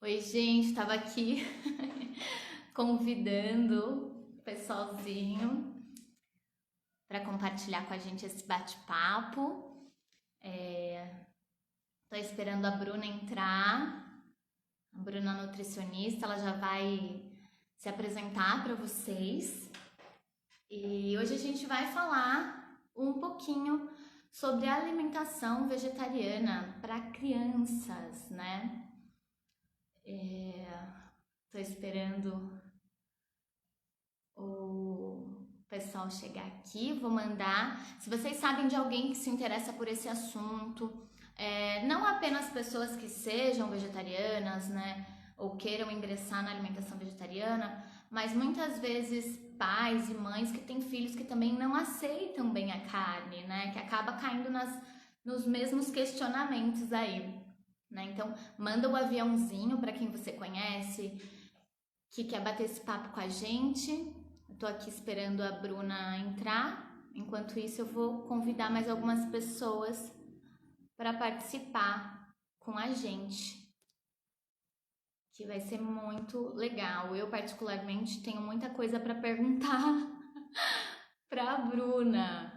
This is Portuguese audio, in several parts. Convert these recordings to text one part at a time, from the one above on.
Oi, gente, estava aqui convidando o pessoalzinho para compartilhar com a gente esse bate-papo. Tô esperando a Bruna entrar, a Bruna nutricionista, ela já vai se apresentar para vocês. E hoje a gente vai falar um pouquinho sobre a alimentação vegetariana para crianças, né? Tô esperando o pessoal chegar aqui, vou mandar. Se vocês sabem de alguém que se interessa por esse assunto, não apenas pessoas que sejam vegetarianas, né, ou queiram ingressar na alimentação vegetariana, mas muitas vezes pais e mães que têm filhos que também não aceitam bem a carne, né, que acaba caindo nos mesmos questionamentos aí, né? Então, manda o aviãozinho para quem você conhece, que quer bater esse papo com a gente. Eu tô aqui esperando a Bruna entrar. Enquanto isso, eu vou convidar mais algumas pessoas para participar com a gente, que vai ser muito legal. Eu, particularmente, tenho muita coisa para perguntar para a Bruna.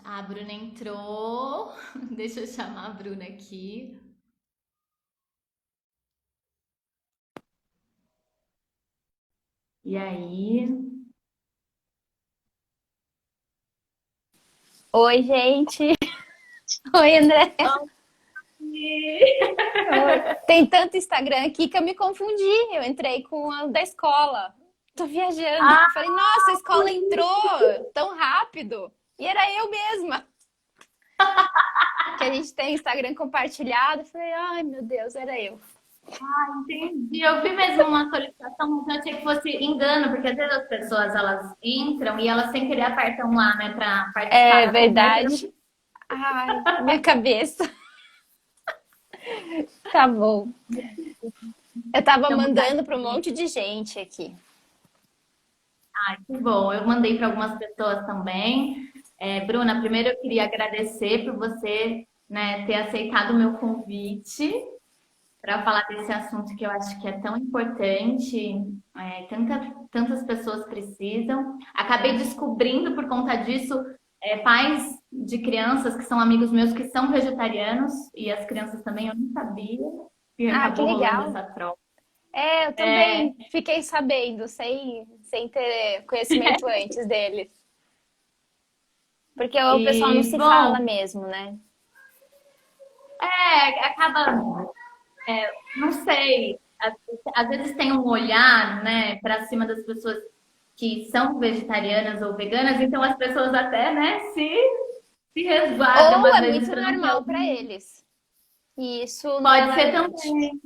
A Bruna entrou. Deixa eu chamar a Bruna aqui. E aí? Oi, gente. Oi, André. Oi. Tem tanto Instagram aqui que eu me confundi. Eu entrei com o da escola. Tô viajando. Ah, Falei, nossa, a escola entrou tão rápido. E era eu mesma. Que a gente tem Instagram compartilhado. Falei, ai, meu Deus, era eu. entendi. Eu vi mesmo uma solicitação, mas eu achei que fosse engano, porque às vezes as pessoas elas entram e elas sem querer apertam lá, né, para participar É da conversa. verdade. Ai, minha cabeça. Tá bom. Eu tava Estamos mandando para um aqui. monte de gente aqui. Ai, que bom. Eu mandei para algumas pessoas também. Bruna, primeiro eu queria agradecer por você, né, ter aceitado o meu convite para falar desse assunto que eu acho que é tão importante, tantas pessoas precisam. Acabei descobrindo por conta disso, pais de crianças que são amigos meus que são vegetarianos e as crianças também eu não sabia e Ah, que acabou rolando legal. essa troca. É, eu É, também fiquei sabendo, sem ter conhecimento antes deles. Porque o pessoal não e se bom, fala mesmo, né? acaba, não sei, às vezes tem um olhar, né, para cima das pessoas que são vegetarianas ou veganas, então as pessoas até, né, se resguardam Ou às é vezes muito para não ter normal para algum. eles. E isso não é Pode ser alarmante. também.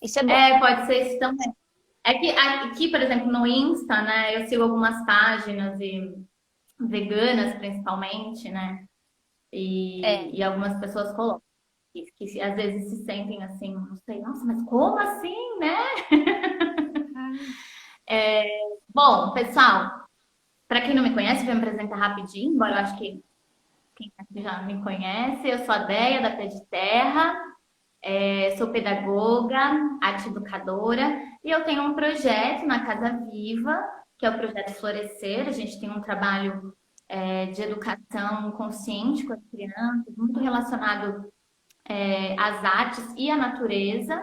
Isso é bom. Pode ser isso também. É que aqui, por exemplo, no Insta, né, eu sigo algumas páginas e veganas principalmente, né? É. E algumas pessoas colocam às vezes se sentem assim, não sei, nossa, mas como assim, né? Ah, Bom, pessoal, para quem não me conhece, vou me apresentar rapidinho, embora eu acho que quem aqui já me conhece, eu sou a Déia da Pé de Terra. Sou pedagoga, arte educadora e eu tenho um projeto na Casa Viva, que é o projeto Florescer. A gente tem um trabalho de educação consciente com as crianças, muito relacionado às artes e à natureza.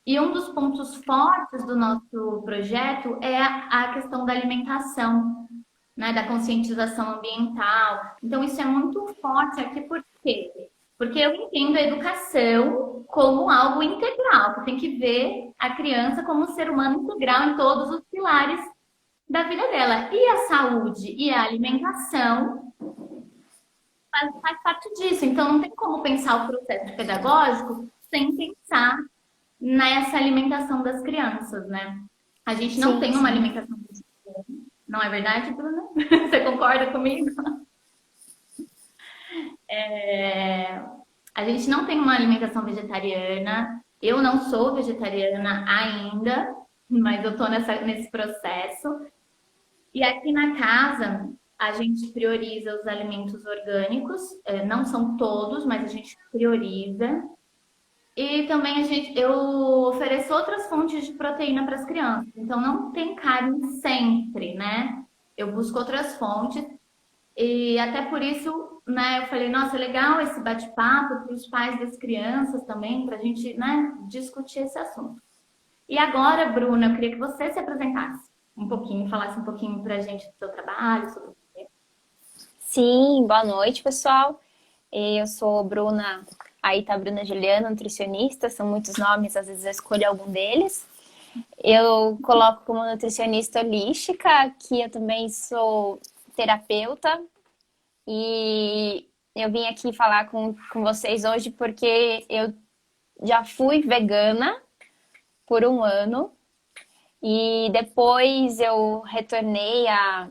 E um dos pontos fortes do nosso projeto é a questão da alimentação, né, da conscientização ambiental. Então, isso é muito forte aqui, por quê? Porque eu entendo a educação como algo integral, que tem que ver a criança como um ser humano integral em todos os pilares da vida dela. E a saúde e a alimentação faz parte disso. Então, não tem como pensar o processo pedagógico sem pensar nessa alimentação das crianças, né? A gente não Sim, tem uma sim. alimentação vegetariana, não é verdade, Bruna? Você concorda comigo? É, a gente não tem uma alimentação vegetariana. Eu não sou vegetariana ainda, mas eu tô nesse processo. E aqui na casa, a gente prioriza os alimentos orgânicos. Não são todos, mas a gente prioriza. E também eu ofereço outras fontes de proteína para as crianças. Então não tem carne sempre, né? Eu busco outras fontes. E até por isso, né, eu falei, nossa, é legal esse bate-papo para os pais das crianças também, para a gente, né, discutir esse assunto. E agora, Bruna, eu queria que você se apresentasse um pouquinho, falasse um pouquinho para a gente do seu trabalho, sobre você. Sim, boa noite, pessoal. Eu sou Bruna, aí tá a Bruna Juliana, nutricionista, são muitos nomes, às vezes eu escolho algum deles. Eu coloco como nutricionista holística, que eu também sou terapeuta, e eu vim aqui falar com vocês hoje porque eu já fui vegana por um ano, e depois eu retornei a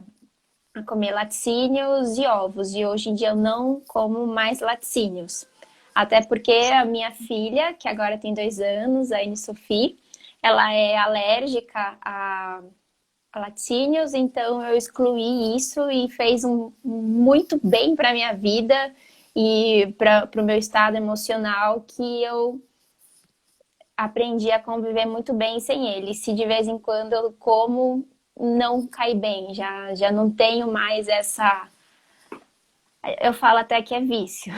comer laticínios e ovos. E hoje em dia eu não como mais laticínios. Até porque a minha filha, que agora tem 2 anos, a Anne Sophie, ela é alérgica a laticínios, então eu excluí isso e fez muito bem para minha vida e para o meu estado emocional, que eu aprendi a conviver muito bem sem ele. Se de vez em quando eu como, não cai bem, já não tenho mais essa. Eu falo até que é vício.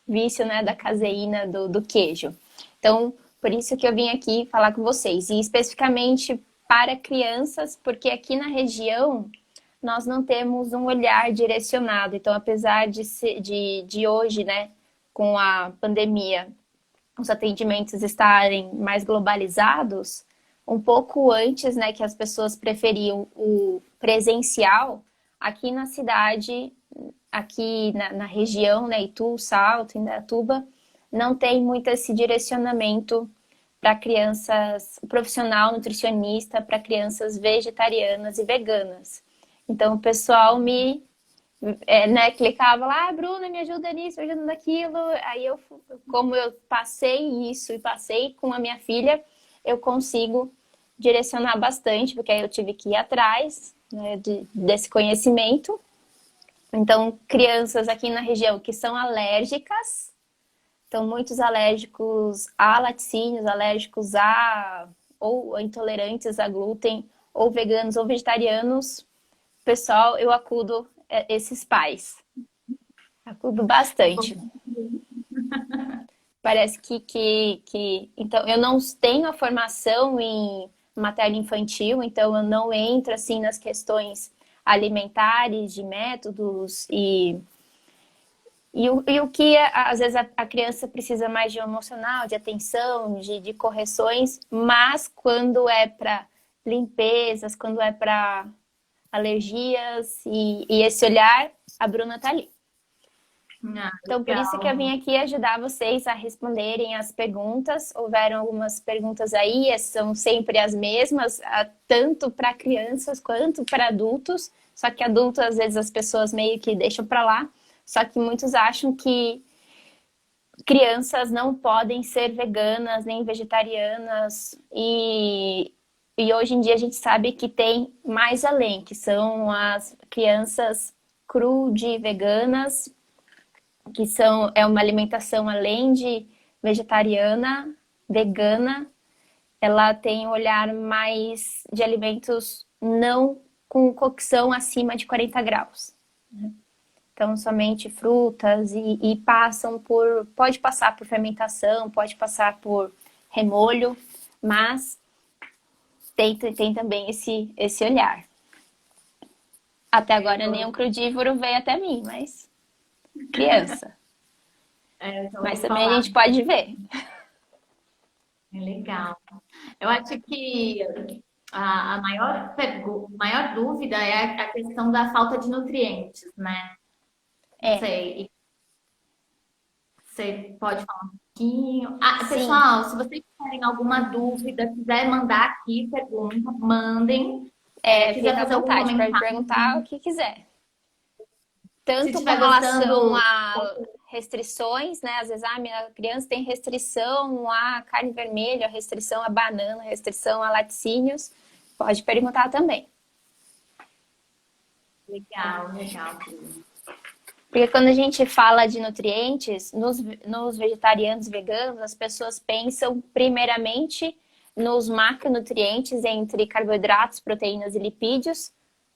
Vício, né, da caseína do queijo. Então, por isso que eu vim aqui falar com vocês. E especificamente para crianças, porque aqui na região nós não temos um olhar direcionado. Então, apesar de hoje, né, com a pandemia, os atendimentos estarem mais globalizados, um pouco antes, né, que as pessoas preferiam o presencial, aqui na cidade, aqui na região, né, Itu, Salto, Indaiatuba, não tem muito esse direcionamento para crianças, profissional nutricionista, para crianças vegetarianas e veganas. Então, o pessoal né, clicava lá, Bruna, me ajuda nisso, me ajuda naquilo. Aí como eu passei isso e passei com a minha filha, eu consigo direcionar bastante, porque aí eu tive que ir atrás, né, desse conhecimento. Então, crianças aqui na região que são alérgicas, então muitos alérgicos a laticínios, alérgicos ou intolerantes a glúten, ou veganos ou vegetarianos, pessoal, eu acudo esses pais. Acudo bastante. Parece então, eu não tenho a formação em materno infantil, então eu não entro assim nas questões alimentares, de métodos e o que às vezes a criança precisa mais de emocional, de atenção, de correções, mas quando é para limpezas, quando é para alergias e esse olhar, a Bruna tá ali. Então, por isso que eu vim aqui ajudar vocês a responderem as perguntas. Houveram algumas perguntas aí, são sempre as mesmas, tanto para crianças quanto para adultos. Só que adultos, às vezes, as pessoas meio que deixam para lá. Só que muitos acham que crianças não podem ser veganas nem vegetarianas. E hoje em dia a gente sabe que tem mais além, que são as crianças cru-de veganas, que é uma alimentação além de vegetariana, vegana, ela tem um olhar mais de alimentos não com cocção acima de 40 graus. Então, somente frutas e pode passar por fermentação, pode passar por remolho, mas tem também esse olhar. Até agora nenhum crudívoro veio até mim, mas criança. Mas também a gente pode ver. É legal. Eu acho que maior dúvida é a questão da falta de nutrientes, né? Não É, sei, você pode falar um pouquinho? Ah, sim, pessoal, se vocês tiverem alguma dúvida, quiser mandar aqui pergunta, mandem. Quiser fica à fazer algum vontade para comentário, perguntar o que quiser. se Tanto com estiver relação gostando, a restrições, né? Às vezes, minha criança tem restrição a carne vermelha, restrição a banana, restrição a laticínios. Pode perguntar também. legal, legal. Porque quando a gente fala de nutrientes, nos vegetarianos veganos, as pessoas pensam primeiramente nos macronutrientes entre carboidratos, proteínas e lipídios,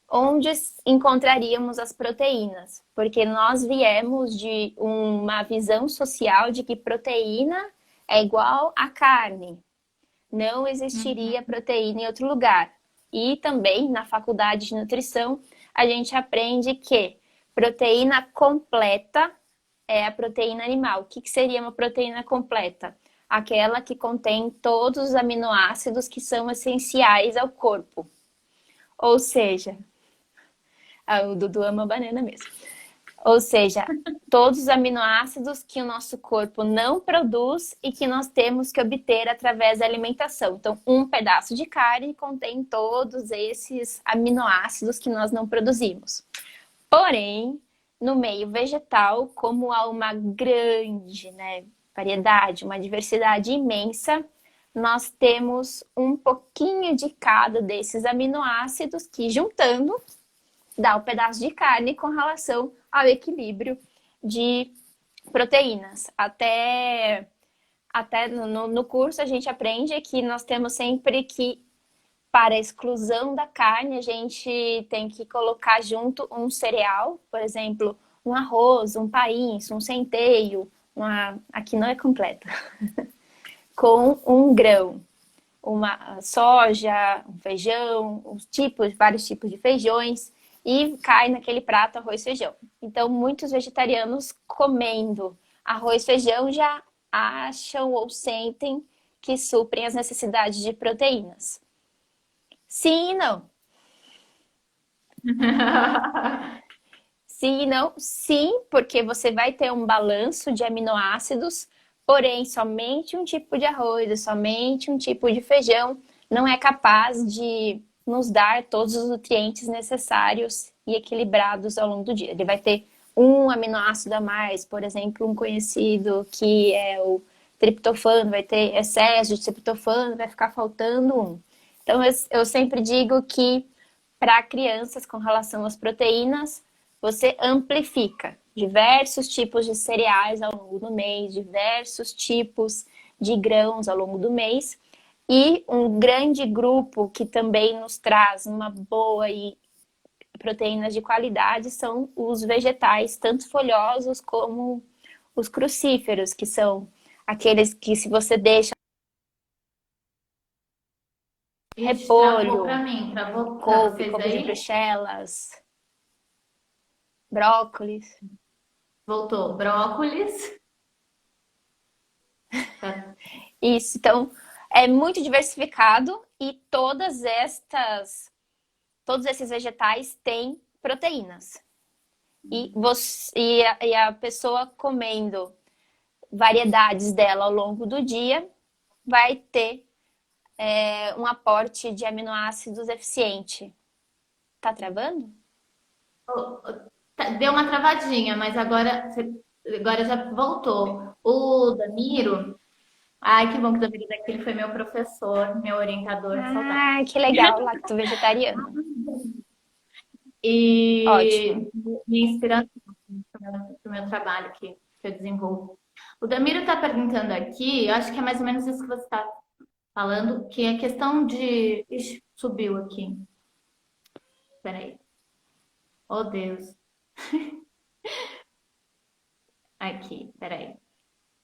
onde encontraríamos as proteínas, porque nós viemos de uma visão social de que proteína é igual a carne. Não existiria Uhum. proteína em outro lugar. E também na faculdade de nutrição, a gente aprende que proteína completa é a proteína animal. O que seria uma proteína completa? Aquela que contém todos os aminoácidos que são essenciais ao corpo. Ou seja, o Dudu ama banana mesmo. Ou seja, todos os aminoácidos que o nosso corpo não produz e que nós temos que obter através da alimentação. Então, um pedaço de carne contém todos esses aminoácidos que nós não produzimos. Porém, no meio vegetal, como há uma grande, variedade, uma diversidade imensa, nós temos um pouquinho de cada desses aminoácidos que, juntando, dá o pedaço de carne com relação ao equilíbrio de proteínas. Até no curso a gente aprende que nós temos sempre que, para a exclusão da carne, a gente tem que colocar junto um cereal, por exemplo, um arroz, um país, um centeio, aqui não é completa, com um grão, uma soja, um feijão, vários tipos de feijões, e cai naquele prato arroz e feijão. Então, muitos vegetarianos comendo arroz e feijão já acham ou sentem que suprem as necessidades de proteínas. Sim e não. Sim e não. Sim, porque você vai ter um balanço de aminoácidos, porém, somente um tipo de arroz, somente um tipo de feijão não é capaz de nos dar todos os nutrientes necessários e equilibrados ao longo do dia. Ele vai ter um aminoácido a mais, por exemplo, um conhecido que é o triptofano, vai ter excesso de triptofano, vai ficar faltando um. Então, eu sempre digo que para crianças, com relação às proteínas, você amplifica diversos tipos de cereais ao longo do mês, diversos tipos de grãos ao longo do mês. E um grande grupo que também nos traz uma boa e proteínas de qualidade são os vegetais, tanto folhosos como os crucíferos, que são aqueles que, se você deixa Ixi, travou pra repolho, mim, travou pra couve, vocês couve de aí? bruxelas, brócolis. Voltou. Brócolis. Tá. Isso, então é muito diversificado e todos esses vegetais têm proteínas. E a pessoa comendo variedades dela ao longo do dia vai ter um aporte de aminoácidos eficiente. Tá travando? Deu uma travadinha, mas agora já voltou. O Danilo, ai, que bom que o Danilo daqui, ele foi meu professor, meu orientador, saudade. Ah, que legal, lacto vegetariano. E Ótimo. me inspirando para o meu trabalho que eu desenvolvo. O Damiro está perguntando aqui, eu acho que é mais ou menos isso que você está falando, que é questão de. Ixi, subiu aqui. Peraí. Oh, Deus. Aqui, peraí.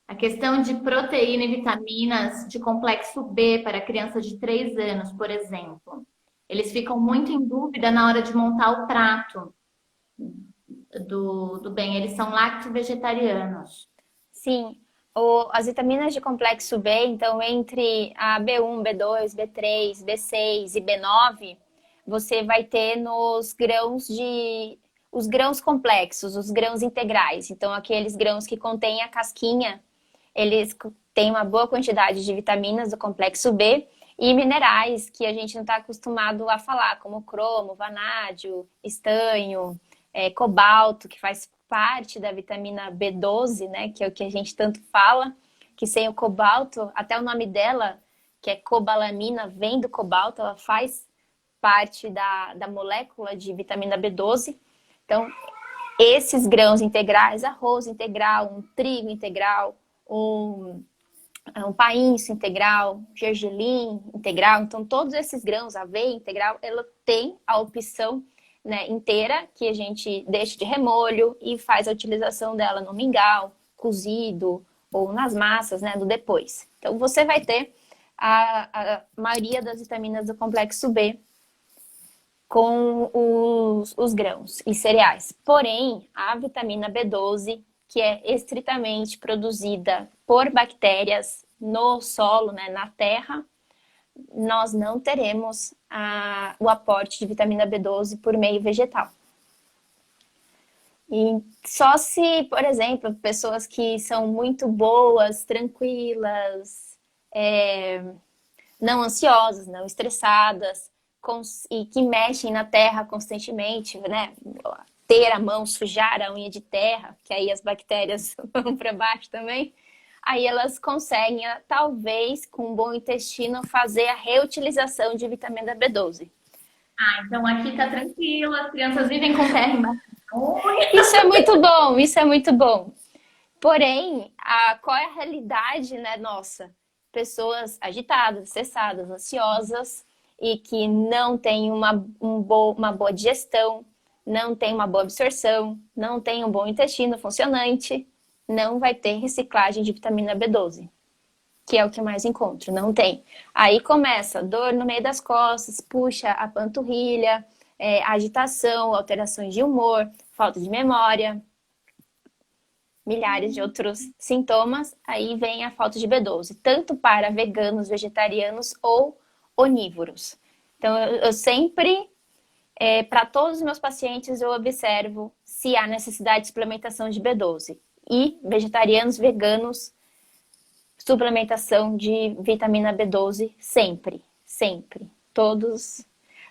A questão de proteína e vitaminas de complexo B para crianças de 3 anos, por exemplo. Eles ficam muito em dúvida na hora de montar o prato do bem. Eles são lacto-vegetarianos. Sim. As vitaminas de complexo B, então entre a B1, B2, B3, B6 e B9, você vai ter nos grãos os grãos complexos, os grãos integrais. Então, aqueles grãos que contêm a casquinha, eles têm uma boa quantidade de vitaminas do complexo B e minerais que a gente não está acostumado a falar, como cromo, vanádio, estanho, cobalto, que faz parte da vitamina B12, né, que é o que a gente tanto fala, que sem o cobalto, até o nome dela, que é cobalamina, vem do cobalto, ela faz parte da molécula de vitamina B12. Então, esses grãos integrais, arroz integral, um trigo integral, um painço integral, gergelim integral, então todos esses grãos, aveia integral, ela tem a opção, né, inteira, que a gente deixa de remolho e faz a utilização dela no mingau, cozido ou nas massas, né, do depois. Então você vai ter a maioria das vitaminas do complexo B com os grãos e cereais. Porém, a vitamina B12, que é estritamente produzida por bactérias no solo, né, na terra, nós não teremos o aporte de vitamina B12 por meio vegetal. E só se, por exemplo, pessoas que são muito boas, tranquilas, não ansiosas, não estressadas, e que mexem na terra constantemente, né? Ter a mão, sujar a unha de terra, que aí as bactérias vão para baixo também. Aí elas conseguem, talvez, com um bom intestino, fazer a reutilização de vitamina B12. Ah, então aqui tá tranquilo, as crianças vivem com terra embaixo. Isso é muito bom, isso é muito bom. Porém, qual é a realidade, né, nossa? Pessoas agitadas, estressadas, ansiosas e que não têm uma boa digestão, não têm uma boa absorção, não têm um bom intestino funcionante, não vai ter reciclagem de vitamina B12, que é o que mais encontro, não tem. Aí começa dor no meio das costas, puxa a panturrilha, agitação, alterações de humor, falta de memória, milhares de outros sintomas, aí vem a falta de B12, tanto para veganos, vegetarianos ou onívoros. Então, eu sempre, para todos os meus pacientes, eu observo se há necessidade de suplementação de B12. E vegetarianos, veganos, suplementação de vitamina B12 sempre, sempre. Todos.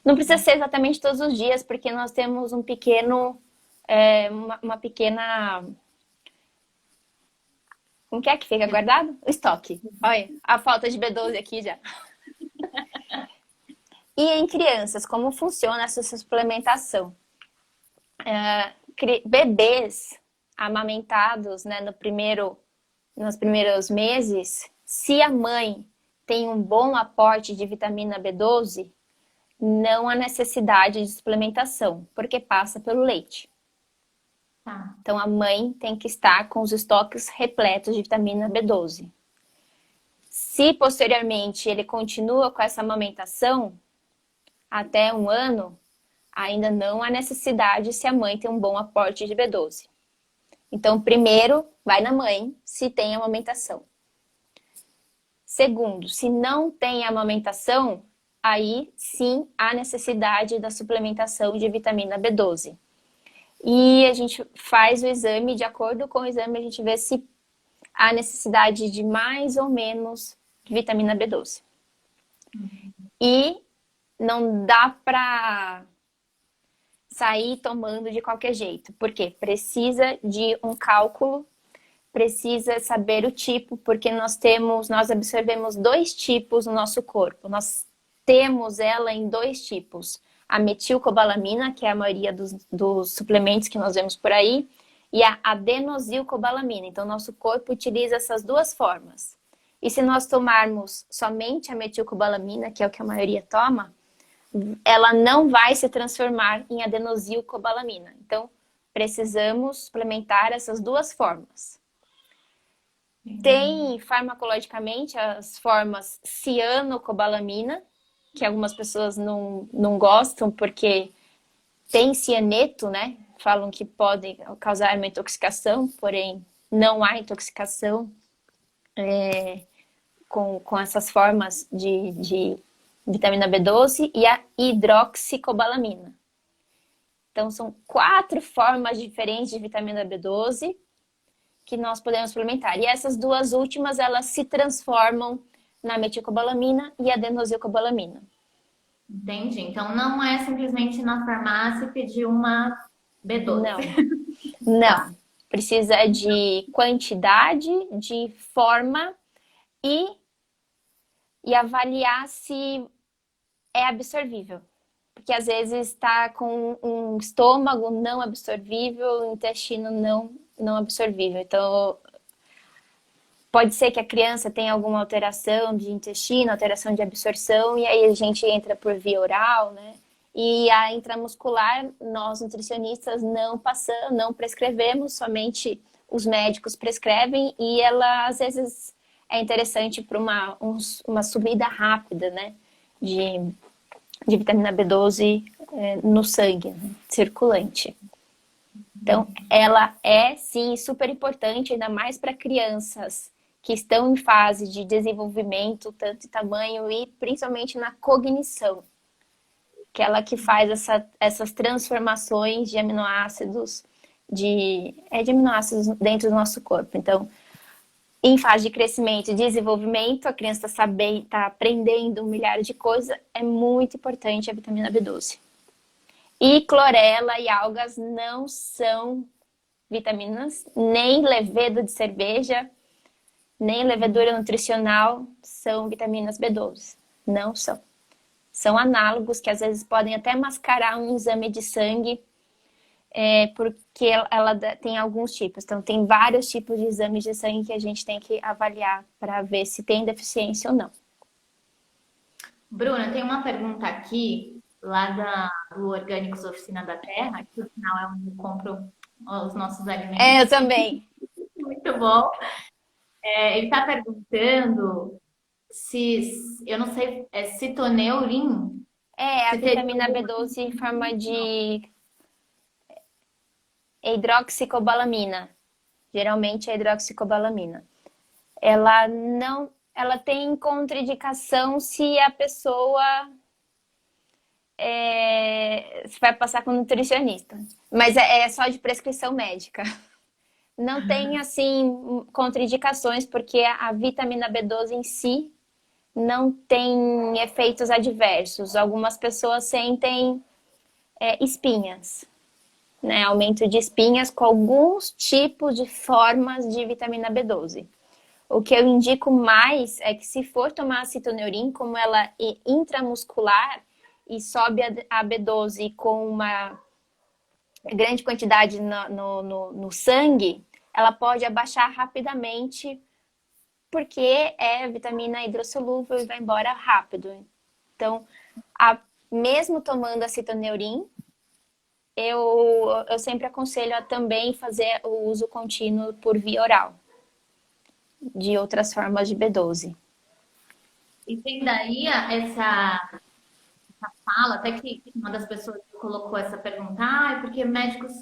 Não precisa ser exatamente todos os dias, porque nós temos um pequeno, uma pequena... Como que é que fica guardado? O estoque. Olha, a falta de B12 aqui já. E em crianças, como funciona essa suplementação? Bebês amamentados, né, nos primeiros meses, se a mãe tem um bom aporte de vitamina B12, não há necessidade de suplementação, porque passa pelo leite. Tá. Então, a mãe tem que estar com os estoques repletos de vitamina B12. Se, posteriormente, ele continua com essa amamentação, até 1 ano, ainda não há necessidade se a mãe tem um bom aporte de B12. Então, primeiro, vai na mãe, se tem amamentação. Segundo, se não tem amamentação, aí sim há necessidade da suplementação de vitamina B12. E a gente faz o exame, de acordo com o exame, a gente vê se há necessidade de mais ou menos vitamina B12. E não dá para sair tomando de qualquer jeito, porque precisa de um cálculo, precisa saber o tipo, porque nós absorvemos 2 tipos no nosso corpo. Nós temos ela em 2 tipos. A metilcobalamina, que é a maioria dos suplementos que nós vemos por aí, e a adenosilcobalamina. Então, nosso corpo utiliza essas 2 formas. E se nós tomarmos somente a metilcobalamina, que é o que a maioria toma, ela não vai se transformar em adenosilcobalamina. Então, precisamos suplementar essas 2 formas. Tem, farmacologicamente, as formas cianocobalamina, que algumas pessoas não gostam porque tem cianeto, né? Falam que pode causar uma intoxicação, porém não há intoxicação com essas formas de vitamina B12 e a hidroxicobalamina. Então, são 4 formas diferentes de vitamina B12 que nós podemos suplementar. E essas duas últimas, elas se transformam na metilcobalamina e adenosylcobalamina. Entendi. Então não é simplesmente ir na farmácia e pedir uma B12. Não, Tá. não. Precisa de quantidade, de forma e, e avaliar se é absorvível. Porque às vezes está com um estômago não absorvível, um intestino não absorvível. Então, pode ser que a criança tenha alguma alteração de intestino, alteração de absorção, e aí a gente entra por via oral, né? E a intramuscular, nós nutricionistas não passamos, não prescrevemos, somente os médicos prescrevem, e ela às vezes é interessante para uma subida rápida, né? De vitamina B12 no sangue, né? Circulante. Então, ela é sim super importante, ainda mais para crianças que estão em fase de desenvolvimento, tanto em tamanho e principalmente na cognição, que é ela que faz essas transformações de aminoácidos, de aminoácidos dentro do nosso corpo. Então, em fase de crescimento e desenvolvimento, a criança está aprendendo milhares de coisas, é muito importante a vitamina B12. E clorela e algas não são vitaminas, nem levedo de cerveja, nem levedura nutricional são vitaminas B12. Não são. São análogos que às vezes podem até mascarar um exame de sangue, porque ela tem alguns tipos. Então, tem vários tipos de exames de sangue que a gente tem que avaliar para ver se tem deficiência ou não. Bruna, tem uma pergunta aqui, lá do Orgânicos Oficina da Terra, que no final é onde eu compro os nossos alimentos. Eu também. Muito bom. Ele está perguntando se, eu não sei, é citoneurin? A Se teria vitamina alguma B12 em forma contraindicação. de hidroxicobalamina. Geralmente é hidroxicobalamina. Ela tem contraindicação se a pessoa vai passar com nutricionista. Mas é só de prescrição médica. Não tem, assim, contraindicações, porque a vitamina B12 em si não tem efeitos adversos. Algumas pessoas sentem espinhas, né? Aumento de espinhas com alguns tipos de formas de vitamina B12. O que eu indico mais é que se for tomar a citoneurin, como ela é intramuscular e sobe a B12 com uma grande quantidade no sangue, ela pode abaixar rapidamente, porque é vitamina hidrossolúvel e vai embora rápido. Então, mesmo tomando a citoneurin, eu sempre aconselho a também fazer o uso contínuo por via oral de outras formas de B12. E tem daí essa fala, até que uma das pessoas que colocou essa pergunta, é porque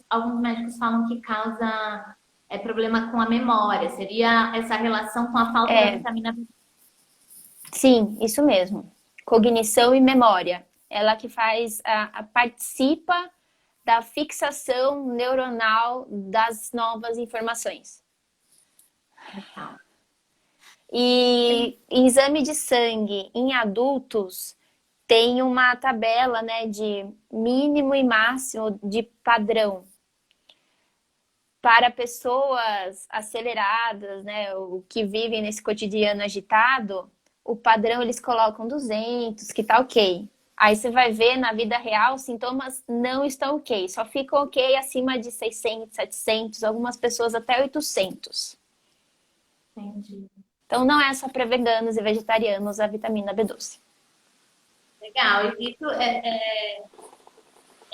alguns médicos falam que causa problema com a memória. Seria essa relação com a falta da vitamina B? Sim, isso mesmo. Cognição e memória. Ela que participa da fixação neuronal das novas informações. E exame de sangue em adultos tem uma tabela, né, de mínimo e máximo de padrão. Para pessoas aceleradas, né, o que vivem nesse cotidiano agitado, o padrão eles colocam 200, que tá ok. Aí você vai ver na vida real, os sintomas não estão ok, só ficam ok acima de 600, 700, algumas pessoas até 800. Entendi. Então não é só para veganos e vegetarianos a vitamina B12. Legal. E isso é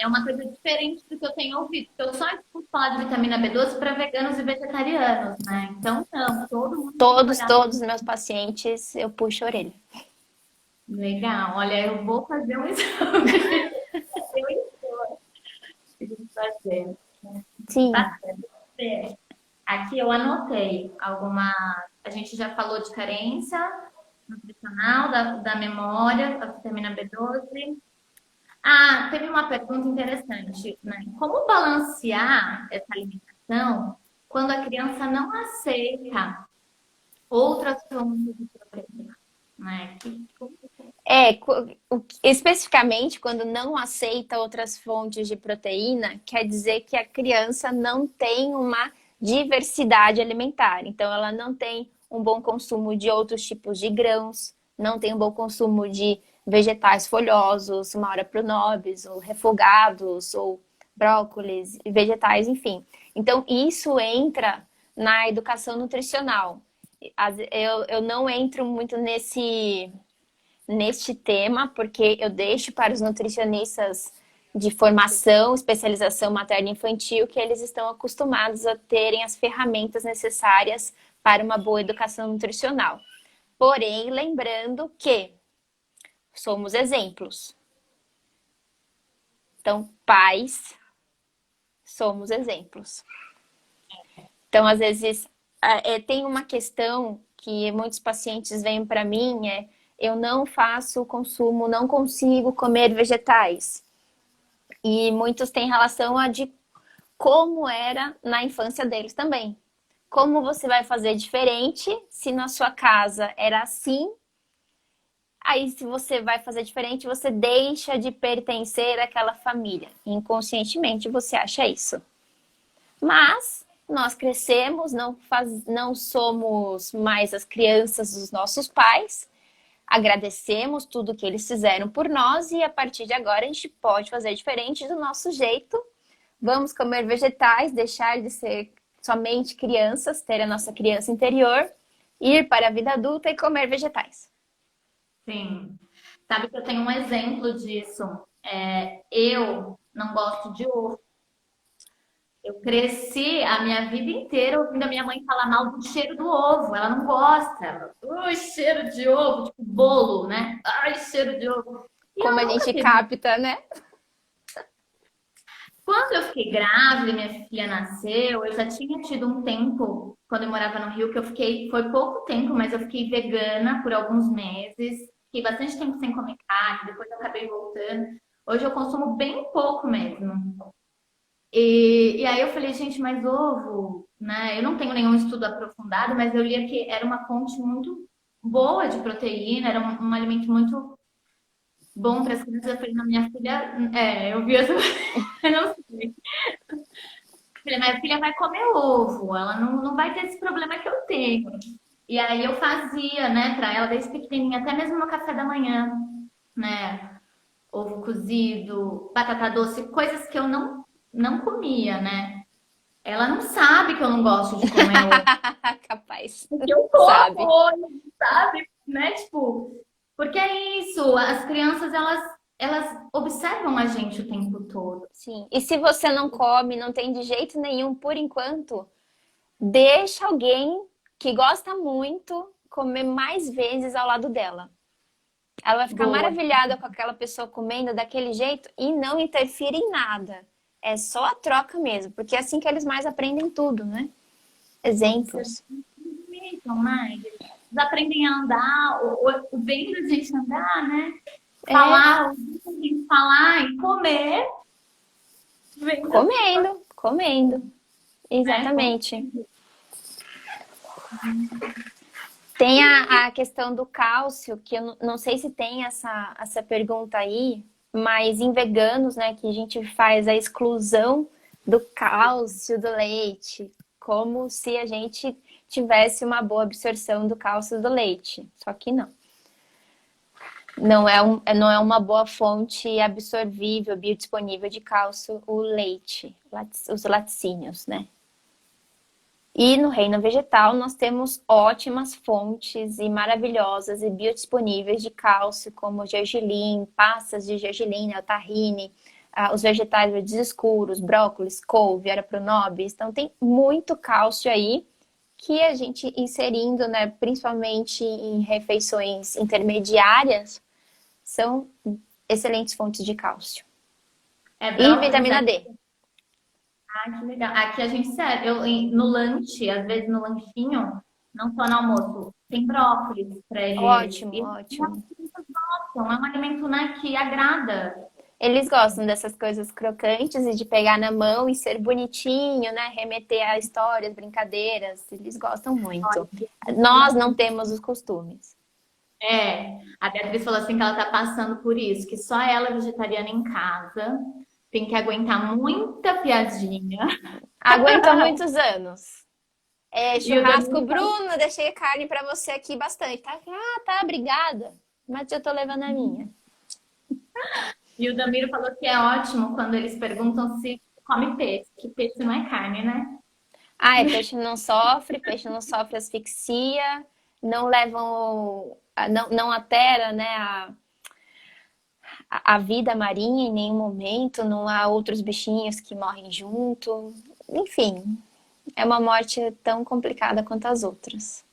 uma coisa diferente do que eu tenho ouvido. Porque eu só escuto falar de vitamina B12 para veganos e vegetarianos, né? Então, não, todo mundo tem que olhar. Todos os meus pacientes eu puxo a orelha. Legal. Olha, eu vou fazer um exame. Eu vou fazer. Sim. Bacana. Aqui eu anotei algumas. A gente já falou de carência nutricional, da memória, da vitamina B12. Ah, teve uma pergunta interessante, né? Como balancear essa alimentação quando a criança não aceita outras fontes de proteína, né? Especificamente quando não aceita outras fontes de proteína, quer dizer que a criança não tem uma diversidade alimentar. Então, ela não tem um bom consumo de outros tipos de grãos, não tem um bom consumo de vegetais folhosos, uma hora pronobis, ou refogados, ou brócolis, vegetais, enfim. Então, isso entra na educação nutricional. Eu não entro muito neste tema, porque eu deixo para os nutricionistas de formação, especialização materna e infantil, que eles estão acostumados a terem as ferramentas necessárias para uma boa educação nutricional. Porém, lembrando que somos exemplos. Então, pais, somos exemplos. Então, às vezes, tem uma questão que muitos pacientes vêm para mim, eu não faço o consumo, não consigo comer vegetais. E muitos têm relação a de como era na infância deles também. Como você vai fazer diferente se na sua casa era assim? Aí, se você vai fazer diferente, você deixa de pertencer àquela família. Inconscientemente, você acha isso. Mas nós crescemos, não somos mais as crianças dos nossos pais. Agradecemos tudo que eles fizeram por nós e a partir de agora a gente pode fazer diferente do nosso jeito. Vamos comer vegetais, deixar de ser somente crianças, ter a nossa criança interior, ir para a vida adulta e comer vegetais. Sim. Sabe que eu tenho um exemplo disso. Eu não gosto de ovo. Eu cresci a minha vida inteira ouvindo a minha mãe falar mal do cheiro do ovo. Ela não gosta. Ui, cheiro de ovo, tipo bolo, né? Ai, cheiro de ovo. E Como eu a nunca gente tive. capta, né? Quando eu fiquei grávida, e minha filha nasceu, eu já tinha tido um tempo, quando eu morava no Rio, que eu fiquei, foi pouco tempo, mas eu fiquei vegana por alguns meses. Fiquei bastante tempo sem comer carne, depois eu acabei voltando. Hoje eu consumo bem pouco mesmo. E aí eu falei, gente, mas ovo, né? Eu não tenho nenhum estudo aprofundado, mas eu lia que era uma fonte muito boa de proteína, era um alimento muito bom para as crianças. Eu falei, na minha filha, eu vi essa. Eu não sei. Falei, minha filha vai comer ovo, ela não vai ter esse problema que eu tenho. E aí eu fazia, né, para ela desde pequenininha, até mesmo no café da manhã, né? Ovo cozido, batata doce, coisas que eu não comia, né? Ela não sabe que eu não gosto de comer ovo. Capaz. Porque eu Sabe? como hoje, sabe? Né? Tipo, porque é isso, as crianças, elas observam a gente o tempo todo. Sim. E se você não come, não tem de jeito nenhum por enquanto, deixa alguém que gosta muito comer mais vezes ao lado dela. Ela vai ficar Boa. maravilhada com aquela pessoa comendo daquele jeito e não interfere em nada. É só a troca mesmo, porque é assim que eles mais aprendem tudo, né? Exemplos. Observam mais. Eles aprendem a andar, vendo a gente andar, né? É, Falar e comer, vendo, comendo. né? Exatamente. Tem a questão do cálcio, que eu não sei se tem essa pergunta aí, mas em veganos, né, que a gente faz a exclusão do cálcio do leite, como se a gente tivesse uma boa absorção do cálcio do leite. Só que não. Não é uma boa fonte absorvível, biodisponível de cálcio, o leite, os laticínios, né? E no reino vegetal nós temos ótimas fontes e maravilhosas e biodisponíveis de cálcio, como gergelim, pastas de gergelim, né, o tahine, os vegetais verdes escuros, brócolis, couve, era pronobis. Então tem muito cálcio aí que a gente inserindo, né, principalmente em refeições intermediárias, são excelentes fontes de cálcio. E Brócolis, vitamina D. que legal. Aqui a gente serve, no lanche, às vezes no lanchinho, não só no almoço, tem brócolis para eles. Ótimo, E ótimo. eles gostam, é um alimento, né, que agrada. Eles gostam dessas coisas crocantes e de pegar na mão e ser bonitinho, né? Remeter a histórias, brincadeiras. Eles gostam muito. Nós não temos os costumes. A Beatriz falou assim que ela tá passando por isso, que só ela é vegetariana em casa, tem que aguentar muita piadinha. Aguentou muitos anos. É, E o churrasco, Danilo, Bruno, deixei carne pra você aqui bastante. Tá? Ah, tá, obrigada. Mas eu tô levando a minha. e o Damiro falou que é ótimo quando eles perguntam se come peixe, que peixe não é carne, né? Ah, é, peixe não sofre asfixia, não levam, não altera, né, a vida marinha em nenhum momento, não há outros bichinhos que morrem junto. Enfim, é uma morte tão complicada quanto as outras.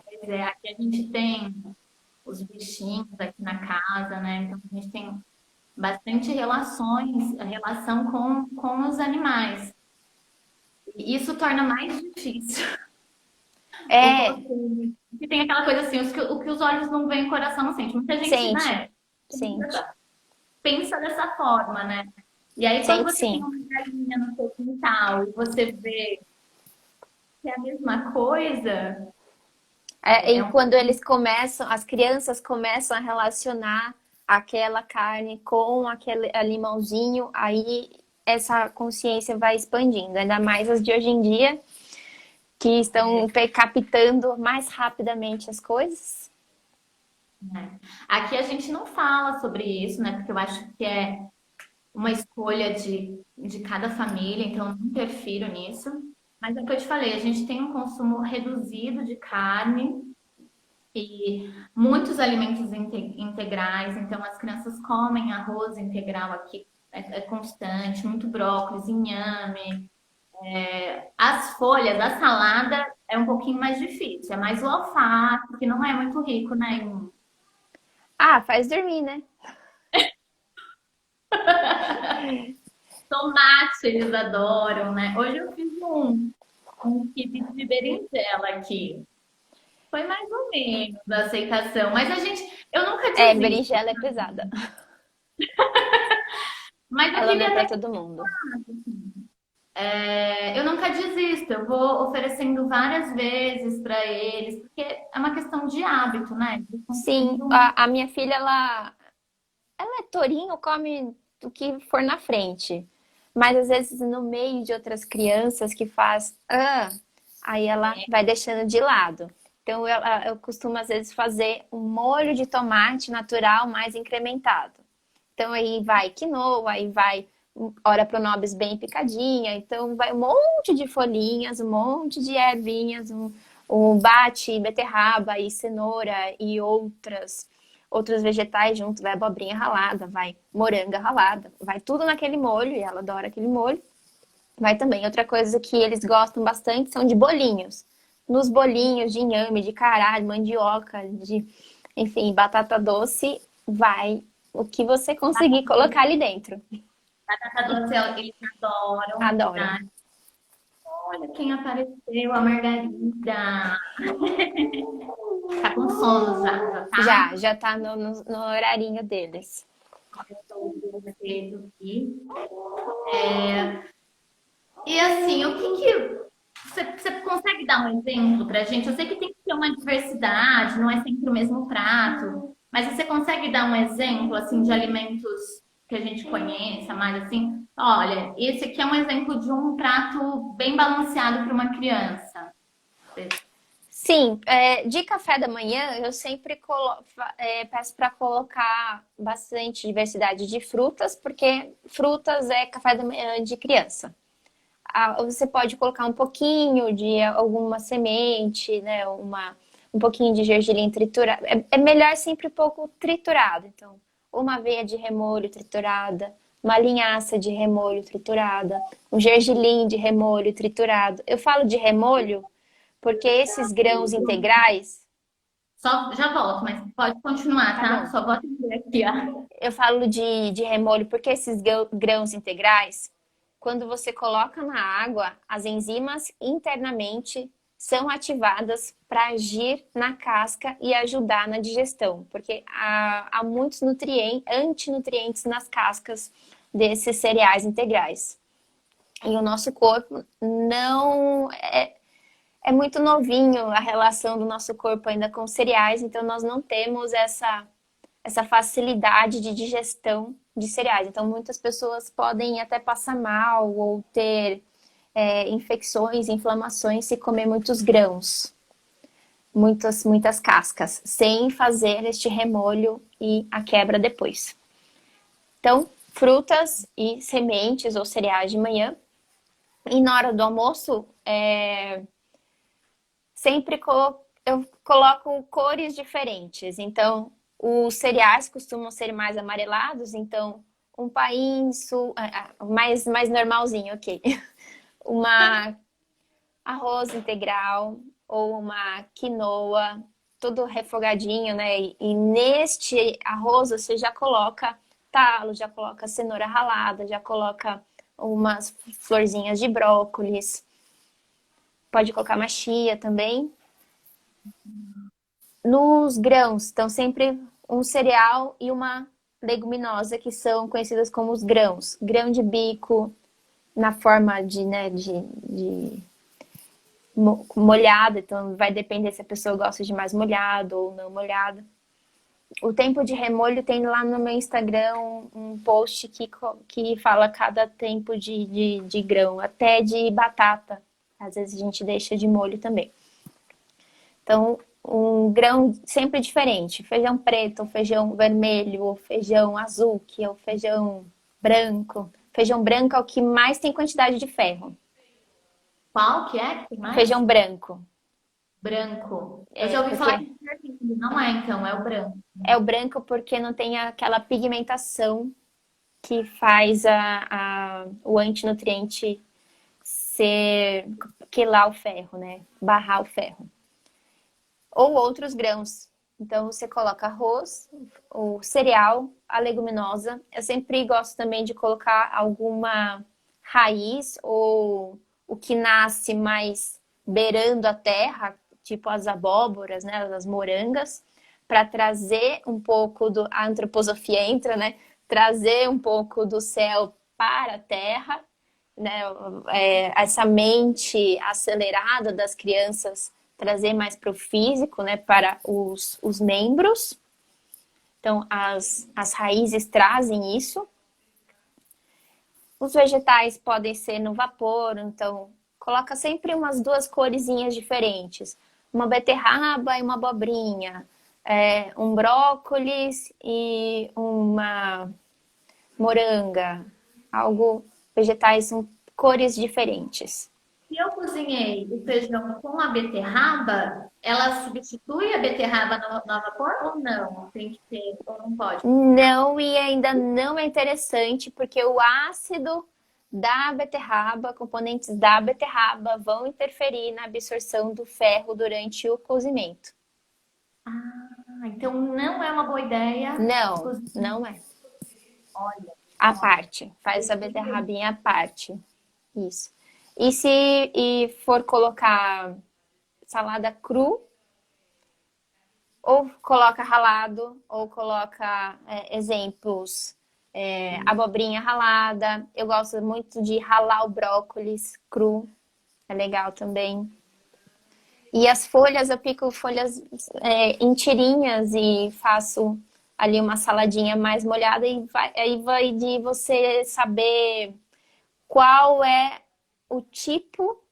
Pois é, aqui a gente tem os bichinhos aqui na casa, né? Então a gente tem bastante relação com os animais. E isso torna mais difícil o É, consumo. E tem aquela coisa assim, o que os olhos não veem, o coração não sente. Muita gente, sente, né, sente, pensa dessa forma, né? E aí quando sente você tem sim. uma galinha no seu quintal e você vê que é a mesma coisa, É, é e um... quando eles começam, as crianças começam a relacionar aquela carne com aquele limãozinho, aí essa consciência vai expandindo, ainda mais as de hoje em dia, que estão captando mais rapidamente as coisas. né? Aqui a gente não fala sobre isso, né? Porque eu acho que é uma escolha de cada família, então eu não interfiro nisso. Mas é o que eu te falei, a gente tem um consumo reduzido de carne e muitos alimentos integrais, então as crianças comem arroz integral aqui, é constante, muito brócolis, inhame. As folhas, a salada é um pouquinho mais difícil, é mais o alface, que não é muito rico, né? Ah, faz dormir, né? Tomate eles adoram, né? Hoje eu fiz um quibe de berinjela aqui. Foi mais ou menos a aceitação, mas eu nunca É, desisto. berinjela é pesada. Mas o Ela quibe não é pra até todo mundo. eu nunca desisto. Eu vou oferecendo várias vezes para eles, porque é uma questão de hábito, né? De Sim, consumo. a minha filha, ela é tourinho, come o que for na frente. Mas às vezes no meio de outras crianças que faz, aí ela vai deixando de lado. Então eu costumo às vezes fazer um molho de tomate natural mais incrementado. Então aí vai quinoa, aí vai ora pronobis bem picadinha, então vai um monte de folhinhas, um monte de ervinhas, um bate, beterraba e cenoura e outros vegetais junto, vai abobrinha ralada, vai moranga ralada, vai tudo naquele molho, e ela adora aquele molho. Vai também. Outra coisa que eles gostam bastante são de bolinhos. Nos bolinhos de inhame, de caralho, mandioca, enfim, batata doce, vai o que você conseguir colocar ali dentro. Batata doce eles adoram, Adoram. tá? Olha quem apareceu, a Margarida. Tá com sono já tá? Já tá no horarinho deles. Eu tô cedo aqui. E assim, o que que você consegue dar um exemplo pra gente? Eu sei que tem que ter uma diversidade, não é sempre o mesmo prato, mas você consegue dar um exemplo assim de alimentos que a gente conheça, mais assim? Olha, esse aqui é um exemplo de um prato bem balanceado para uma criança. Sim, de café da manhã eu sempre peço para colocar bastante diversidade de frutas, porque frutas é café da manhã de criança. Você pode colocar um pouquinho de alguma semente, né? Um pouquinho de gergelim triturado. É melhor sempre um pouco triturado. Então, uma aveia de remolho triturada, uma linhaça de remolho triturada, um gergelim de remolho triturado. Eu falo de remolho porque esses grãos integrais, Só já volto, mas pode continuar, tá tá? bom. Só vou atender aqui, ó. Eu falo de remolho porque esses grãos integrais, quando você coloca na água, as enzimas internamente são ativadas para agir na casca e ajudar na digestão, porque há muitos antinutrientes nas cascas desses cereais integrais. E o nosso corpo não é muito novinho a relação do nosso corpo ainda com cereais, então nós não temos essa facilidade de digestão de cereais. Então muitas pessoas podem até passar mal ou ter infecções, inflamações se comer muitos grãos, muitas cascas, sem fazer este remolho e a quebra depois. Então, frutas e sementes ou cereais de manhã. E na hora do almoço, sempre eu coloco cores diferentes. Então, os cereais costumam ser mais amarelados, então um painço, mais normalzinho, ok. Uma arroz integral ou uma quinoa, tudo refogadinho, né? E neste arroz você já coloca talo, já coloca cenoura ralada, já coloca umas florzinhas de brócolis. Pode colocar uma chia também. Nos grãos, então sempre um cereal e uma leguminosa, que são conhecidas como os grãos. Grão de bico, na forma de molhado, então vai depender se a pessoa gosta de mais molhado ou não molhado. O tempo de remolho tem lá no meu Instagram um post que fala cada tempo de grão, até de batata. Às vezes a gente deixa de molho também. Então, um grão sempre diferente. Feijão preto, ou feijão vermelho, ou feijão azul, que é o feijão branco. Feijão branco é o que mais tem quantidade de ferro. Qual que é? Tem mais? Feijão branco. Branco. Eu já ouvi falar que não é, então, é o branco. É o branco porque não tem aquela pigmentação que faz o antinutriente quelar o ferro, né? Barrar o ferro. Ou outros grãos. Então, você coloca arroz, o cereal, a leguminosa. Eu sempre gosto também de colocar alguma raiz ou o que nasce mais beirando a terra, tipo as abóboras, né, as morangas, para trazer um pouco a antroposofia entra, né? Trazer um pouco do céu para a terra, né? Essa mente acelerada das crianças trazer mais para o físico, né, para os membros. Então, as raízes trazem isso. Os vegetais podem ser no vapor, então coloca sempre umas 2 coresinhas diferentes. Uma beterraba e uma abobrinha. Um brócolis e uma moranga. Vegetais com cores diferentes. Se eu cozinhei o feijão com a beterraba, ela substitui a beterraba no vapor ou não? Tem que ter, ou não pode? Não, e ainda não é interessante, porque o ácido da beterraba, componentes da beterraba, vão interferir na absorção do ferro durante o cozimento. Ah, então não é uma boa ideia. Não é. Olha. À parte. Faz a beterrabinha à parte. Isso. E se for colocar salada cru, ou coloca ralado, ou coloca exemplos, abobrinha ralada. Eu gosto muito de ralar o brócolis cru, é legal também. E as folhas, eu pico folhas em tirinhas e faço ali uma saladinha mais molhada, e aí vai de você saber qual é o tipo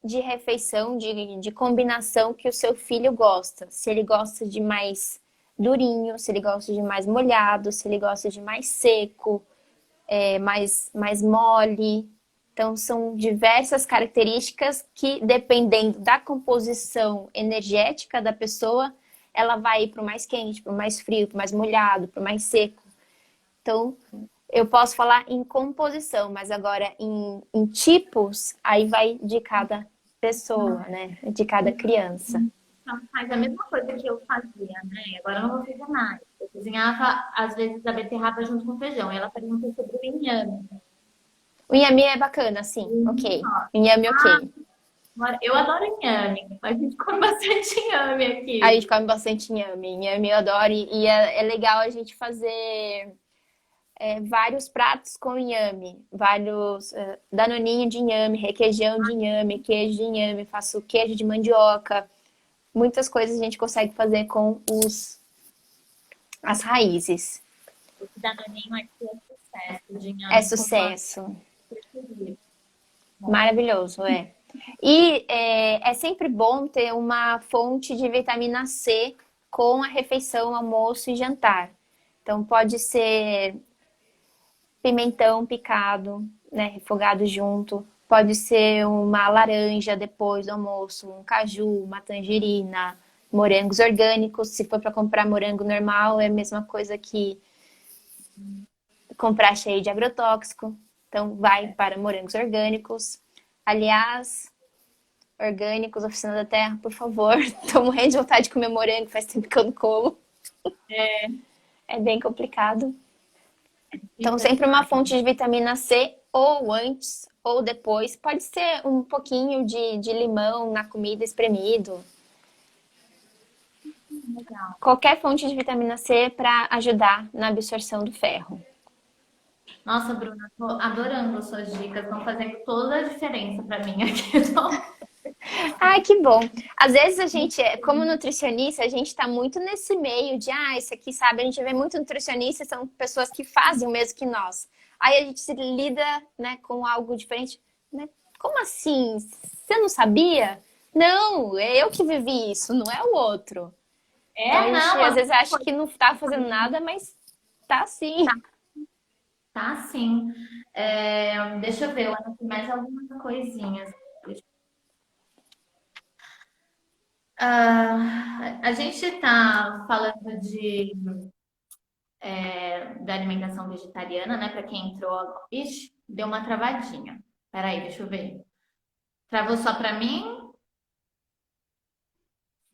de refeição, de combinação que o seu filho gosta. Se ele gosta de mais durinho, se ele gosta de mais molhado, se ele gosta de mais seco, mais mole. Então, são diversas características que, dependendo da composição energética da pessoa, ela vai para o mais quente, para o mais frio, para o mais molhado, para o mais seco. Então, eu posso falar em composição, mas agora em tipos, aí vai de cada pessoa, né? De cada criança. Então, faz a mesma coisa que eu fazia, né? Agora eu não vou fazer mais. Eu cozinhava, às vezes, a beterraba junto com feijão. E ela perguntou sobre o inhame. O inhame é bacana, sim. Ok. O inhame, ok. Eu adoro inhame. A gente come bastante inhame A aqui. gente come bastante inhame. Inhame eu adoro. E é legal a gente fazer vários pratos com inhame. Vários danoninho de inhame, requeijão de inhame, queijo de inhame. Faço queijo de mandioca. Muitas coisas a gente consegue fazer com as raízes. Esse danoninho aqui é sucesso de É inhame com manga. sucesso. Maravilhoso, é. E é sempre bom ter uma fonte de vitamina C com a refeição, almoço e jantar. Então, pode ser pimentão picado, né, refogado junto. Pode ser uma laranja depois do almoço, um caju, uma tangerina, morangos orgânicos. Se for para comprar morango normal, é a mesma coisa que comprar cheio de agrotóxico. Então, vai para morangos orgânicos. Aliás, orgânicos, Oficina da Terra, por favor. Tô morrendo de vontade de comer morango, faz tempo que eu não como. É bem complicado. E Então, sempre uma fonte de vitamina C, ou antes ou depois. Pode ser um pouquinho de limão na comida espremido. legal. Qualquer fonte de vitamina C para ajudar na absorção do ferro. Nossa, Bruna, tô adorando suas dicas. Estão fazendo toda a diferença para mim aqui. Ai, que bom. Às vezes a gente, como nutricionista, a gente está muito nesse meio de, isso aqui, sabe? A gente vê muito nutricionista, são pessoas que fazem o mesmo que nós. Aí a gente se lida, né, com algo diferente. Né? Como assim? Você não sabia? Não, é eu que vivi isso, não é o outro. Então a gente Não, às vezes acha que não está fazendo nada, mas tá sim. tá sim. Deixa eu ver, eu anotei mais algumas coisinhas. A gente está falando da alimentação vegetariana, né? Para quem entrou agora. Ixi, deu uma travadinha. Peraí, deixa eu ver. Travou só para mim?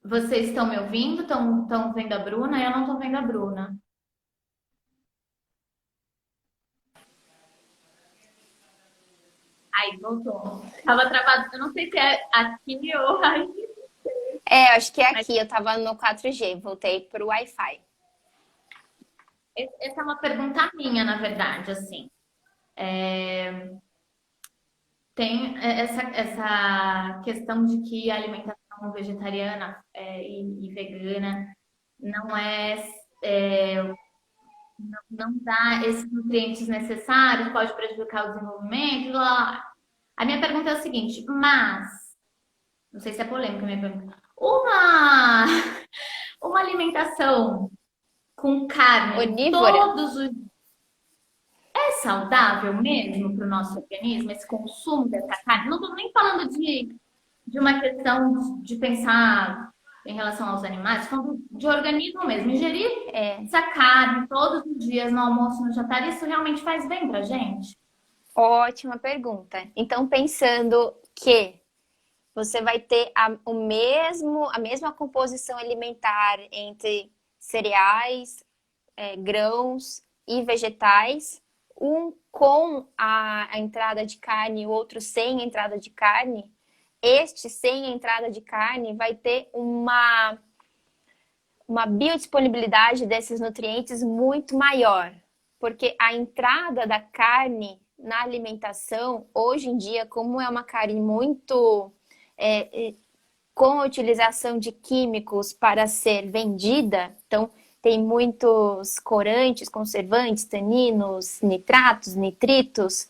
Vocês estão me ouvindo? Estão vendo a Bruna? Eu não estou vendo a Bruna. Aí, voltou. Tava travado. Eu não sei se é aqui ou aí. Acho que é Mas aqui, eu tava no 4G, voltei pro Wi-Fi. essa é uma pergunta minha, na verdade, assim. Tem essa questão de que a alimentação vegetariana e vegana não não dá esses nutrientes necessários, pode prejudicar o desenvolvimento, blá, blá, blá. A minha pergunta é o seguinte, não sei se é polêmica a minha pergunta, uma alimentação com carne Onívora? todos os é saudável mesmo para o nosso organismo, esse consumo dessa carne? Não estou nem falando de uma questão de pensar em relação aos animais, falando de organismo mesmo. Ingerir É, essa carne todos os dias no almoço, no jantar, isso realmente faz bem pra gente? ótima pergunta. Então, pensando que você vai ter a mesma composição alimentar entre cereais, grãos e vegetais, um com a entrada de carne e o outro sem entrada de carne, este sem entrada de carne vai ter uma biodisponibilidade desses nutrientes muito maior, porque a entrada da carne na alimentação, hoje em dia, como é uma carne muito com a utilização de químicos para ser vendida, então tem muitos corantes, conservantes, taninos, nitratos, nitritos,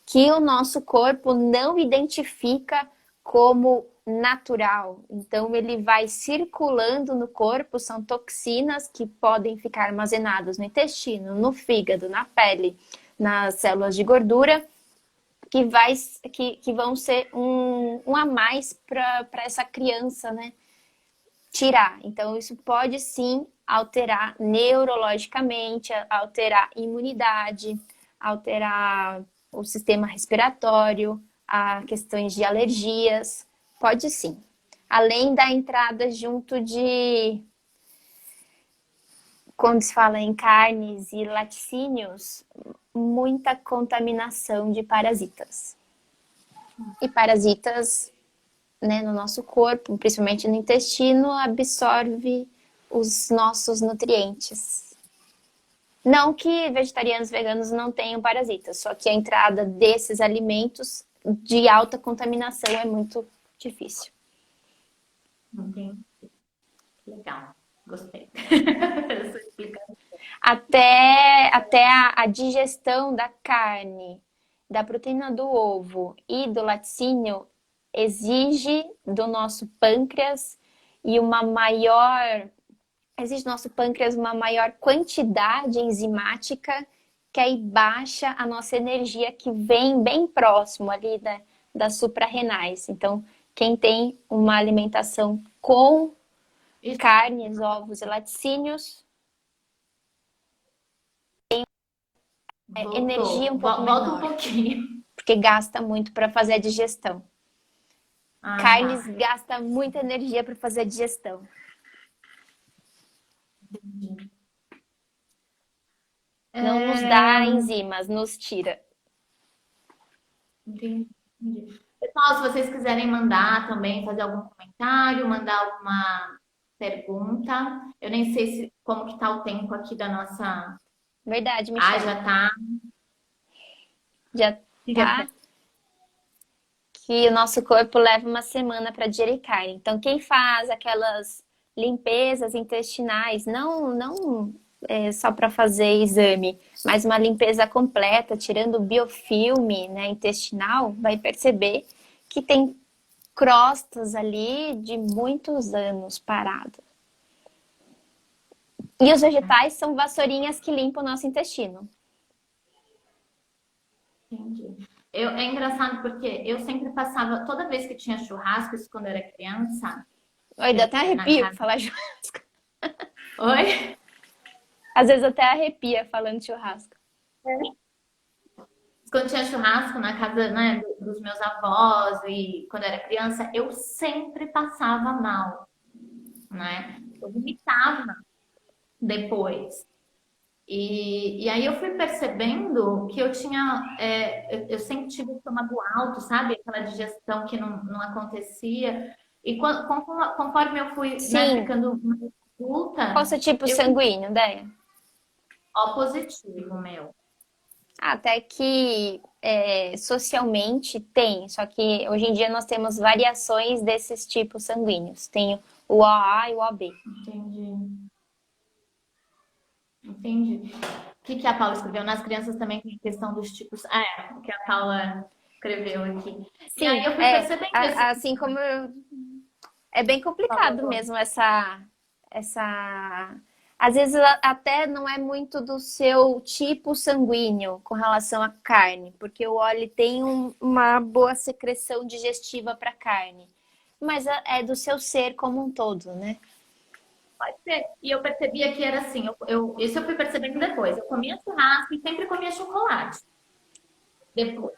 que o nosso corpo não identifica como natural. Então, ele vai circulando no corpo, são toxinas que podem ficar armazenadas no intestino, no fígado, na pele, nas células de gordura, que vão ser um a mais para essa criança, né? Tirar. Então, isso pode sim alterar neurologicamente, alterar a imunidade, alterar o sistema respiratório, a questões de alergias. Pode sim. Além da entrada junto de, quando se fala em carnes e laticínios, muita contaminação de parasitas. E parasitas né, no nosso corpo, principalmente no intestino, absorve os nossos nutrientes. Não que vegetarianos e veganos não tenham parasitas, só que a entrada desses alimentos de alta contaminação é muito difícil. Entendi. Legal. Gostei. Essa explicação. Até a digestão da carne, da proteína do ovo e do laticínio exige do nosso pâncreas e exige do nosso pâncreas uma maior quantidade enzimática que aí baixa a nossa energia que vem bem próximo ali das suprarrenais. Então, quem tem uma alimentação com Isso. carnes, ovos e laticínios, Voltou. energia um pouco Volta um menor, pouquinho. porque gasta muito para fazer a digestão. Ah, Carnes tá. gasta muita energia para fazer a digestão. Entendi. Não nos dá É, enzimas, nos tira. entendi. Pessoal, se vocês quiserem mandar também, fazer algum comentário, mandar alguma pergunta, eu nem sei como que tá o tempo aqui da nossa. Verdade, Ah, Michelle. já tá. Já tá que o nosso corpo leva uma semana para digerir carne. Então, quem faz aquelas limpezas intestinais, não só para fazer exame, mas uma limpeza completa, tirando o biofilme, né, intestinal, vai perceber que tem crostas ali de muitos anos parado. E os vegetais são vassourinhas que limpam o nosso intestino. Entendi. É engraçado porque eu sempre passava, toda vez que tinha churrasco, isso quando eu era criança, Oi, dá até na arrepio casa. falar churrasco. Oi? Às vezes até arrepia falando churrasco. Quando tinha churrasco na casa, né, dos meus avós e quando eu era criança, eu sempre passava mal, né? Eu vomitava depois. E aí eu fui percebendo que eu tinha, eu sempre tive o estômago alto, sabe? Aquela digestão que não acontecia. E conforme eu fui, né, Sim. ficando mais Qual o adulta, seu tipo eu fui sanguíneo, Déia? ó positivo, meu. Até que socialmente tem, só que hoje em dia nós temos variações desses tipos sanguíneos. Tem o OA e o OB. Entendi. Entendi. O que a Paula escreveu? Nas crianças também tem questão dos tipos. Ah, é, o que a Paula escreveu aqui. E aí Sim, eu fui percebendo esse. assim como é bem Por complicado favor. mesmo essa. Às vezes até não é muito do seu tipo sanguíneo com relação à carne, porque o óleo tem uma boa secreção digestiva para carne, mas é do seu ser como um todo, né? Pode ser. E eu percebia que era assim, isso eu fui percebendo depois. Eu comia churrasco e sempre comia chocolate. Depois.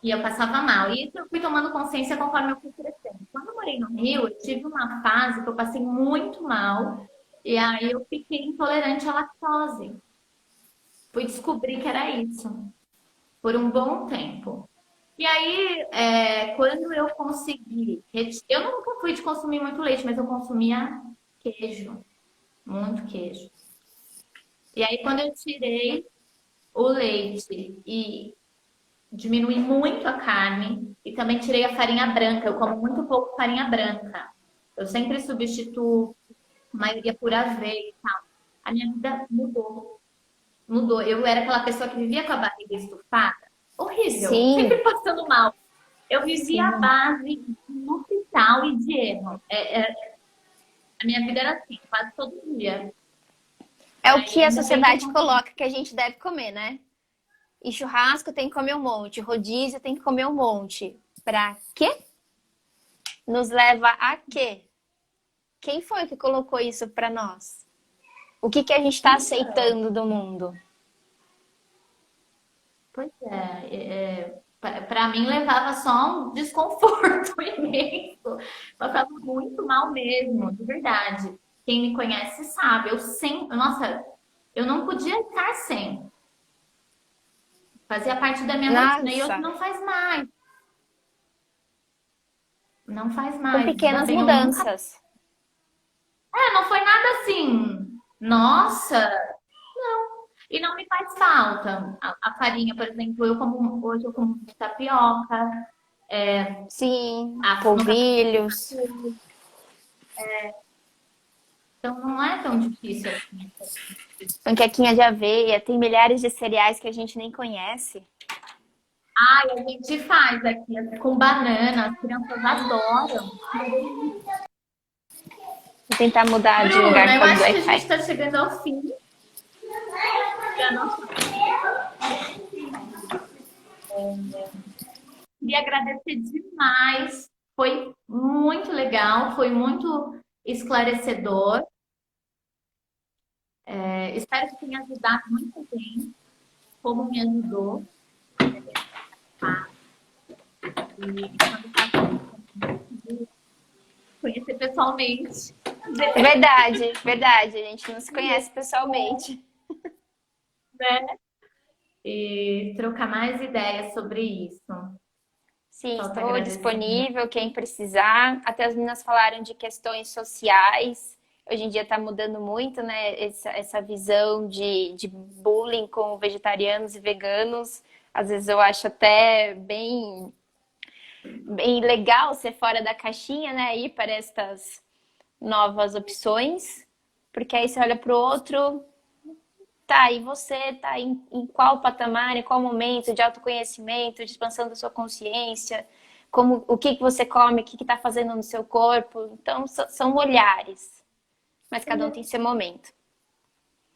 E eu passava mal. E isso eu fui tomando consciência conforme eu fui crescendo. Quando eu morei no Rio, eu tive uma fase que eu passei muito mal. E aí eu fiquei intolerante à lactose. Fui descobrir que era isso. Por um bom tempo. E aí, quando eu consegui. Eu nunca fui de consumir muito leite, mas eu consumia queijo. Muito queijo. E aí, quando eu tirei o leite e diminui muito a carne, e também tirei a farinha branca, eu como muito pouco farinha branca. Eu sempre substituo a maioria por aveia e tal. A minha vida mudou. Mudou. Eu era aquela pessoa que vivia com a barriga estufada. Horrível. Sempre Sim, passando mal. Eu vivia à sim. base de hospital e de erro. A minha vida era assim, quase todo dia. E É o aí, que a ainda bem que eu sociedade consegui. coloca que a gente deve comer, né? E churrasco tem que comer um monte, rodízio tem que comer um monte. Pra quê? Nos leva a quê? Quem foi que colocou isso pra nós? O que a gente está Então, aceitando do mundo? pois para mim levava só um desconforto imenso. Eu ficava muito mal mesmo, de verdade. Quem me conhece sabe, eu sempre, nossa, eu não podia estar sem. Fazia parte da minha rotina e hoje Nossa, não faz mais. Não faz Com mais. Ainda pequenas bem, eu nunca. mudanças. Não foi nada assim. Nossa! E não me faz falta. A farinha, por exemplo, hoje eu como tapioca, Sim, no café. polvilhos, Então não é tão difícil assim. panquequinha de aveia, tem milhares de cereais que a gente nem conhece. Ai, a gente faz aqui com banana, as crianças adoram. Vou tentar mudar de lugar Bruna, por eu causa do acho que a gente Wi-Fi. está chegando ao fim da nossa. Queria agradecer demais. Foi muito legal, foi muito esclarecedor. Espero que tenha ajudado muito bem, como me ajudou. E quando conhecer pessoalmente, Verdade, verdade. A gente não se conhece pessoalmente. né? E trocar mais ideias sobre isso. Sim, Só te estou agradecendo. disponível, quem precisar. Até as meninas falaram de questões sociais. Hoje em dia está mudando muito, né? Essa visão de bullying com vegetarianos e veganos. Às vezes eu acho até bem legal ser fora da caixinha, né? Ir para estas novas opções. Porque aí você olha para o outro, tá, e você tá em qual patamar, em qual momento de autoconhecimento, de expansão da sua consciência, como, o que que você come, o que que tá fazendo no seu corpo. Então, são olhares, mas cada um tem seu momento.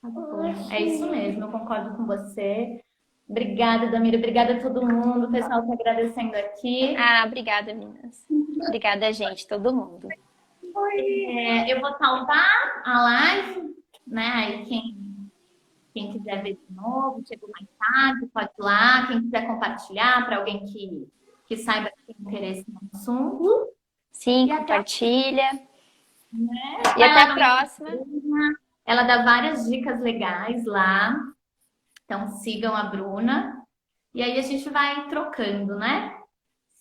Tá bom. É isso mesmo, eu concordo com você. Obrigada, Damira. Obrigada a todo mundo. O pessoal está agradecendo aqui. Ah, obrigada, meninas. Obrigada, gente, todo mundo. Eu vou salvar a live, né? Aí quem quiser ver de novo, chegou mais tarde, pode ir lá. Quem quiser compartilhar para alguém que saiba que tem interesse no assunto. Sim, E até, compartilha. E vai até lá a no próxima. Instagram. Ela dá várias dicas legais lá. Então sigam a Bruna. E aí a gente vai trocando, né?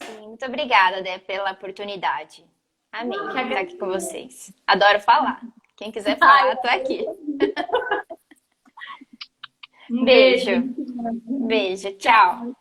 Sim, muito obrigada, Dé, pela oportunidade. Amei Que estar aqui com agradeço. vocês. Adoro falar. Quem quiser Ai, falar, tô aqui. um beijo. Beijo. Beijo. Tchau.